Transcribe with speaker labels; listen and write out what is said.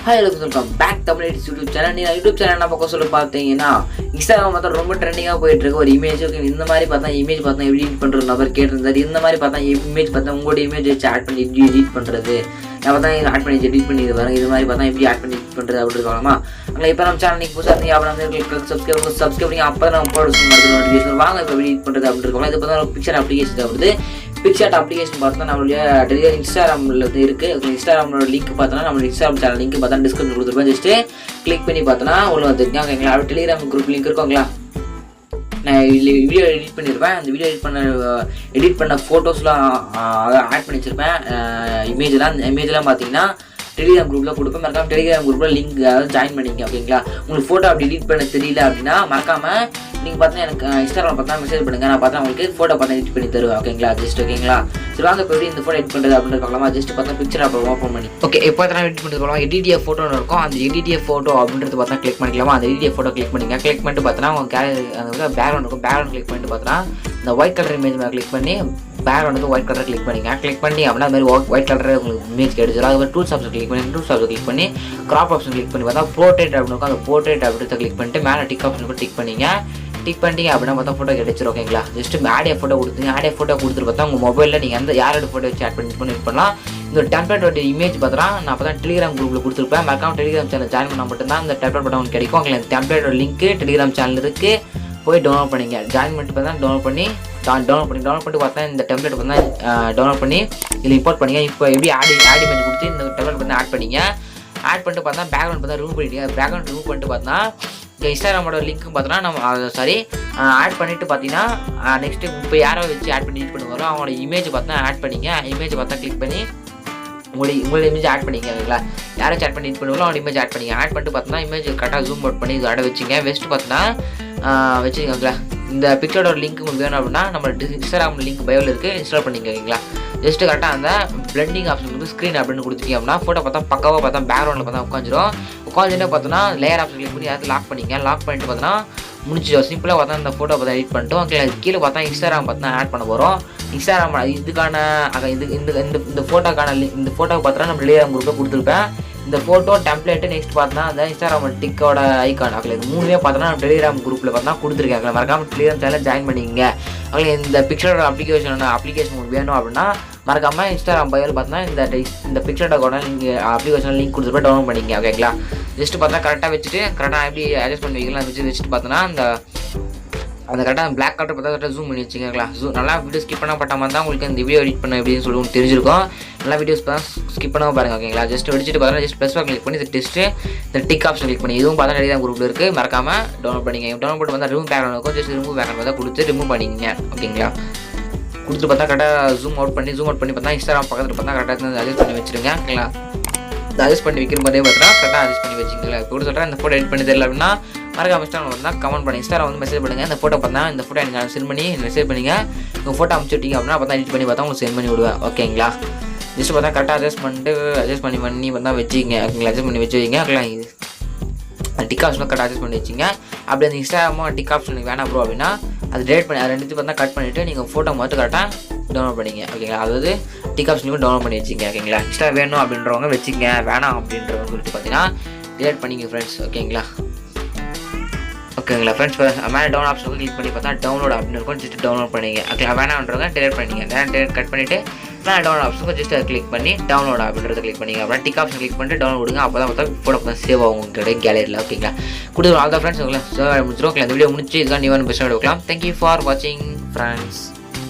Speaker 1: Hi welcome back Tamil YouTube channel. நீங்கள் YouTube channel என்ன பக்கம் சொல்லி பார்த்தீங்கன்னா இன்ஸ்டாகிராம் பார்த்தா ரொம்ப ட்ரெண்டிங்காக போயிட்டு இருக்கு. ஒரு இமேஜ் இந்த மாதிரி பார்த்தா இமேஜ் பார்த்தா எடிட் பண்ணுற நபர் கேட்டிருந்தாரு. இந்த மாதிரி பார்த்தா இமேஜ் பார்த்தா உங்களோட இமேஜ் வச்சு ஆட் பண்ணி எப்படி எடிட் பண்ணுறது, நான் பார்த்தா ஆட் பண்ணி எடிட் பண்ணி இது வரேன். இது மாதிரி பார்த்தா எப்படி ஆட் பண்ணி எடிட் பண்ணுறது அப்படின்னு சொல்லலாமா? அங்கே இப்போ நம்ம சேனல் நீங்கள் புதுசாக இருந்தீங்க அப்படின்னா சப்ஸ்கிரைப் பண்ணி அப்போ தான் நம்ம போட நோட்டிஃபிகேஷன் வாங்க இப்போ எடிட் பண்ணுறது அப்படின்னு இருக்கலாம். இது பார்த்தா பிக்சர் அப்ளிகேஷன் வருது. பிக்சார்ட் அப்ளிகேஷன் பார்த்தா நம்மளுடைய டெலிகிராம் இன்ஸ்டாகிராமில் இருக்குது. இன்ஸ்டாகிராமோட லிங்க் பார்த்தோன்னா நம்ம இன்ஸ்டாகிராம் சேனல் லிங்க் பார்த்தா டிஸ்கிரிப்ஷன் கொடுத்துருப்பேன். ஜஸ்ட்டு கிளிக் பண்ணி பார்த்தோன்னா உள்ள வந்துருக்கேன். ஓகேங்களா? அப்படி டெலிகிராம் குரூப் லிங்க் இருக்கோங்களா? நான் வீடியோ எடிட் பண்ணியிருப்பேன். அந்த வீடியோ எடிட் பண்ண ஃபோட்டோஸ்லாம் ஆட் பண்ணி வச்சுருப்பேன். இமேஜெலாம் அந்த இமேஜெலாம் பார்த்தீங்கன்னா டெலிகிராம் குரூப்பில் கொடுப்பேன். மறக்காமல் டெலிகிராம் குரூப்பில் லிங்க் ஜாயின் பண்ணிங்க. ஓகேங்களா? உங்களுக்கு ஃபோட்டோ அப்படி எடிட் பண்ண தெரியல அப்படின்னா மறக்காமல் நீங்கள் பார்த்தீங்கன்னா எனக்கு இன்ஸ்டாகிராம் பார்த்தா மெசேஜ் பண்ணுங்கள். நான் பார்த்தா உங்களுக்கு ஃபோட்டோ பார்த்தா எடிட் பண்ணி தருவேன். ஓகேங்களா? ஜஸ்ட் ஓகேங்களா? சரி வாங்க இப்போ எப்படி இந்த ஃபோட்டோ எடிட் பண்ணுறது அப்படின்னு பார்க்கலாமா? ஜஸ்ட் பார்த்தா பிக்சர் அப்போ ஓப்பன் பண்ணி ஓகே இப்போ பார்த்தா எடிட் பண்ணிக்கலாம். எடிடிஎஃப் ஃபோட்டோன்னு இருக்கும். அந்த எடிடிஎஃப் ஃபோட்டோ அப்படின்றது பார்த்தா கிளிக் பண்ணிக்கலாமா? அந்த எடிடிஎஃப் ஃபோட்டோ கிளிக் பண்ணிங்க. கிளிக் பண்ணிட்டு பார்த்தோன்னா உங்கள் அந்த பேக்ரவுண்ட் இருக்கும். பேக்ரவுண்ட் கிளிக் பண்ணிட்டு பார்த்தோன்னா இந்த ஒயிட் கலர் இமேஜ் மேலே கிளிக் பண்ணி பேக்ரவுண்ட் வந்து ஒயிட் கலர் கிளிக் பண்ணிங்க. கிளிக் பண்ணி அப்படின்னா அது மாதிரி ஒயிட் கலர் உங்களுக்கு இமேஜ் கிடைச்சிடும். அது மாதிரி டூல்ஸ் ஆப்ஷன் கிளிக் பண்ணி டூல்ஸ் ஆப்ஷன் கிளிக் பண்ணி கிராப் ஆப்ஷன் கிளிக் பண்ணி பார்த்தா போர்ட்ரேட் அப்படின்னு இருக்கும். அந்த போர்ட்ரேட் அப்படின்றத கிளிக் பண்ணிட்டு மேலே டிக் ஆப்ஷன் டிக் பண்ணிங்க. டிக் பண்ணிட்டீங்க அப்படின்னா பார்த்தா ஃபோட்டோ கிடைச்சிரும். ஓகேங்களா? ஜஸ்ட் ஆடியோ ஃபோட்டோ கொடுத்துங்க. ஆடியோ ஃபோட்டோ கொடுத்துட்டு பார்த்தா உங்கள் மொபைலில் நீங்கள் எந்த யாரோட ஃபோட்டோ வச்சு ஆட் பண்ணலாம். இந்த டெம்ப்ளேட்டோட இமேஜ் பார்த்தா நான் அப்போ தான் டெலிகிராம் குரூப்பில் கொடுத்துருப்பேன். மறக்காம டெலிகிராம் சேனல் ஜாயின் பண்ணால் மட்டும்தான் அந்த டெம்ப்ளேட் பட்டன் உங்களுக்கு கிடைக்கும். உங்களுக்கு டெம்ப்ளேட்டோட லிங்க்கு டெலிகிராம் சேனல் இருக்குது. போய் டவுன்லோட் பண்ணிங்க. ஜாயின் பண்ணிட்டு பார்த்தா டவுன்லோட் பண்ணிட்டு பார்த்தா இந்த டெம்ப்ளேட் பார்த்தா டவுன்லோட் பண்ணி இதில் இம்போர்ட் பண்ணிங்க. இப்போ எப்படி ஆட் இமேஜ் கொடுத்து இந்த டெம்ப்ளேட் பார்த்தா ஆட் பண்ணிங்க. ஆட் பண்ணிட்டு பார்த்தா பேக்ரவுண்ட் பார்த்தா ரிமூவ் பண்ணிட்டீங்க. பேக்ரவுண்ட் ரிமூவ் பண்ணிட்டு பார்த்தா இந்த இன்ஸ்டாகிராமோட லிங்க்கும் பார்த்தோன்னா நம்ம ஆட் பண்ணிவிட்டு பார்த்தீங்கன்னா நெக்ஸ்ட்டு இப்போ யாரோ வச்சு ஆட் பண்ணி யூஸ் பண்ணுவாரோ அவங்களோட இமேஜ் பார்த்தா ஆட் பண்ணிங்க. இமேஜ் பார்த்தா கிளிக் பண்ணி உங்களோட இமேஜ் ஆட் பண்ணிங்க. ஓகேங்களா? யாராச்சும் ஆட் பண்ணி யூஸ் பண்ணுவாங்களோ அவங்களோட இமேஜ் ஆட் பண்ணிங்க. ஆட் பண்ணிட்டு பார்த்தோன்னா இமேஜ் கரெக்டாக ஜூம் அவுட் பண்ணி இது ஆட வச்சுங்க. வெஸ்ட்டு பார்த்தோன்னா வச்சுக்கோங்களா? இந்த பிக்சரோட லிங்க் உங்களுக்கு வேணும் அப்படின்னா நம்ம இன்ஸ்டாகிராம் லிங்க் பயோவில் இருக்குது, இன்ஸ்டால் பண்ணிங்க. ஓகேங்களா? ஜஸ்ட்டு கரெக்டாக அந்த பிளெண்டிங் ஆப்ஷன் வந்து ஸ்க்ரீன் அப்படின்னு கொடுத்துருக்கீங்க அப்படின்னா ஃபோட்டோ பார்த்தா பக்காவாக பார்த்தா பேக்ரவுண்டில் பார்த்தா உட்காந்துட்டு பார்த்தோன்னா லேயர் ஆப்ஷன் கிளிக் பண்ணி அதை லாக் பண்ணிங்க. லாக் பண்ணிட்டு பார்த்தோன்னா முடிச்சிடும். சிம்பிளாக பார்த்தா இந்த ஃபோட்டோ பார்த்தா எடிட் பண்ணிட்டோம். ஓகே கீழே பார்த்தா இன்ஸ்டாகிராம் பார்த்தா ஆட் பண்ண போகிறோம். இன்ஸ்டாகிராம் இதுக்கான இந்த ஃபோட்டோக்கான இந்த ஃபோட்டோ பார்த்தா நம்ம டெலிகிராம் குரூப்பில் கொடுத்துருப்பேன். இந்த ஃபோட்டோ டெம்ப்ளேட்டு நெக்ஸ்ட் பார்த்தா அந்த இன்ஸ்டாகிராம் டிக்கோட ஐக்கான் அதில் இது மூணுமே பார்த்தோன்னா நம்ம டெலிகிராம் குரூப்பில் பார்த்தா கொடுத்துருக்காங்க. மறக்காமல் டெலிகிராம் சேனல் ஜாயின் பண்ணிங்க. அதில் இந்த பிக்சரோட அப்ளிகேஷன் உங்களுக்கு வேணும் அப்படின்னா மறக்காமல் இன்ஸ்டாகிராம் பயோவில் பார்த்தா இந்த பிக்சரோட கூட நீங்கள் அப்ளிகேஷன் லிங்க் கொடுத்துட்டு டவுன்லோட் பண்ணிங்க. ஓகேங்களா? ஜஸ்ட்டு பார்த்தா கரெக்டாக வச்சுட்டு கரெக்டாக எப்படி அட்ஜஸ்ட் பண்ணி வைக்கலாம் வச்சுட்டு பார்த்தோன்னா அந்த கரெக்டாக பிளாக் கலர் பார்த்தா கரெக்டாக ஜூம் பண்ணி வச்சுக்கோங்களா? நல்லா வீடியோ ஸ்கிப் பண்ணப்பட்ட மாதிரி தான் உங்களுக்கு இந்த வீடியோ எடிட் பண்ண எப்படின்னு சொல்லி உங்களுக்கு தெரிஞ்சிருக்கும். நல்லா வீடியோஸ் ஸ்கிப் பண்ணாமல் பாருங்கள். ஓகேங்களா? ஜஸ்ட் வெடிச்சிட்டு பார்த்தா ஜஸ்ட் ப்ளஸ் கிளிக் பண்ணி டெஸ்ட்டு இந்த டிக் ஆப்ஷன் கிளிக் பண்ணி இதுவும் பார்த்தா டெலிகிராம் குரூப்பில் இருக்குது. மறக்காமல் டவுன்லோட் பண்ணிங்க. டவுன்லோட் பண்ணி பார்த்தா ரிமூவ் பேக்ரவுண்ட் இருக்கும். ஜஸ்ட் ரிமூவ் பேக்ரவுண்ட் பார்த்தா கொடுத்து ரிமூவ் பண்ணிங்க. ஓகேங்களா? கொடுத்துட்டு பார்த்தா கரெக்டாக ஜூம் அவுட் பண்ணி பார்த்தா இன்ஸ்டாகிராம் பக்கத்தில் பார்த்தா கரெக்டாக அட்ஜஸ்ட் பண்ணி வச்சுருங்க. ஓகேங்களா? அட்ஜஸ்ட் பண்ணி வைக்கிற மாதிரியே பார்த்தா கரெக்டாக அட்ஜஸ்ட் பண்ணி வச்சுங்களா? இப்போ கூட சொல்கிறேன் இந்த ஃபோட்டோ எடிட் பண்ணி தெரியல அப்படின்னா மறக்காம இன்ஸ்டாகிராம் பார்த்தா கமெண்ட் பண்ணி இன்ஸ்டாகிராம் வந்து மெசேஜ் பண்ணுங்கள். இந்த ஃபோட்டோ பார்த்தா இந்த ஃபோட்டோ எனக்கு சென்ட் பண்ணி மெசேஜ் பண்ணிங்க. உங்கள் ஃபோட்டோ அனுப்பிச்சுட்டீங்க அப்படின்னா பார்த்தா எடிட் பண்ணி பார்த்தா உங்களுக்கு சென்ட் பண்ணி விடுவேன். ஓகேங்களா? ஜஸ்ட் பார்த்தா கரெக்டாக அட்ஜஸ்ட் பண்ணி பார்த்தா வச்சுக்கிங்க. ஓகேங்களா? அட்ஜஸ்ட் பண்ணி வச்சு வைங்க. ஓகேங்களா? டிக் ஆப்ஷனில் கரெக்டாக அட்ஜஸ்ட் பண்ணி வச்சுங்க. அப்படி அந்த இன்ஸ்டாகிராமோ டிக் ஆப்ஷன் வேணாம் ப்ரோ அப்படின்னா அது டேட் பண்ணி அது ரெண்டுத்தையும் பார்த்தா கட் பண்ணிவிட்டு நீங்கள் ஃபோட்டோ மட்டும் கரெக்டாக டவுன்லோட் பண்ணிங்க. ஓகேங்களா? அதாவது டிக் ஆப்ஷனுக்கும் டவுன்லோட் பண்ணி வச்சுங்க. ஓகேங்களா? இன்ஸ்டா வேணும் அப்படின்றவங்க வச்சுங்க, வேணாம் அப்படின்றவங்க சொல்லிட்டு பார்த்தீங்கன்னா டிலேட் பண்ணிங்க ஃப்ரெண்ட்ஸ். ஓகேங்களா ஃப்ரெண்ட்ஸ் மேலே டவுன் ஆப்ஷனுக்கு கிளிக் பண்ணி பார்த்தா டவுன்லோட் அப்படின்னு இருக்கும். ஜஸ்ட் டவுன்லோட் பண்ணிங்க. ஓகேங்களா? வேணான்றவங்க டிலேட் பண்ணிங்க. கட் பண்ணிவிட்டு மேலே டவுன்லோட் ஆப்ஷனுக்கு ஜஸ்ட் அதை கிளிக் பண்ணி டவுன்லோட் அப்படின்றத கிளிக் பண்ணிங்க. அப்புறம் டிக் ஆப்ஷன் கிளிக் பண்ணிட்டு டவுன்லோட் கொடுங்க. அப்போ தான் பார்த்தா ஃபோட்டோ பார்த்தா சேவ் ஆகும் உங்களுடைய கேலரியில். ஓகேங்களா? கொடுத்துருவோம். ஆல் தான் ஃப்ரெண்ட்ஸ் உங்களை சேவ் முடிச்சிடும். இந்த வீடியோ முடிச்சு இதுதான் நீ பெஸ்ட்டாக எடுக்கலாம். தேங்க்யூ ஃபார் வாட்சிங் ஃப்ரெண்ட்ஸ்.